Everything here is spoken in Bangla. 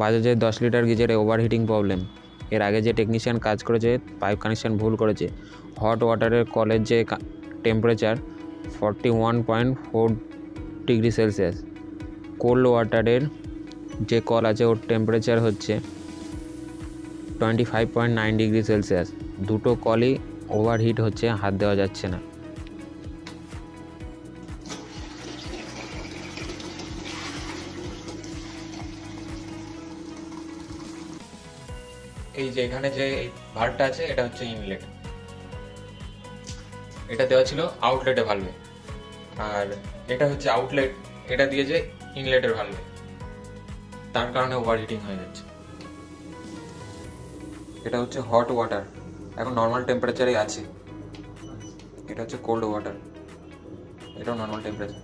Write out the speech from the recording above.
বাজাজের 10 লিটার গিজারে ওভারহিটিং প্রবলেম। এর আগে যে টেকনিশিয়ান কাজ করেছে পাইপ কানেকশান ভুল করেছে। হট ওয়াটারের কলের যে টেম্পারেচার 41.4 ডিগ্রি সেলসিয়াস। কোল্ড ওয়াটারের যে কল আছে ওর টেম্পারেচার হচ্ছে 25.9 ডিগ্রি সেলসিয়াস। দুটো কলই ওভারহিট হচ্ছে, হাত দেওয়া যাচ্ছে না। এই যে এখানে যে ভাল্বটা আছে এটা হচ্ছে ইনলেট, এটা দেওয়া ছিল আউটলেটে ভালভে, আর এটা হচ্ছে আউটলেট, এটা দিয়েছে ইনলেটের ভালভে, তার কারণে ওভারহিটিং হয়ে যাচ্ছে। এটা হচ্ছে হট ওয়াটার, এখন নর্মাল টেম্পারেচারে আছে। এটা হচ্ছে কোল্ড ওয়াটার, এটাও নর্মাল টেম্পারেচার।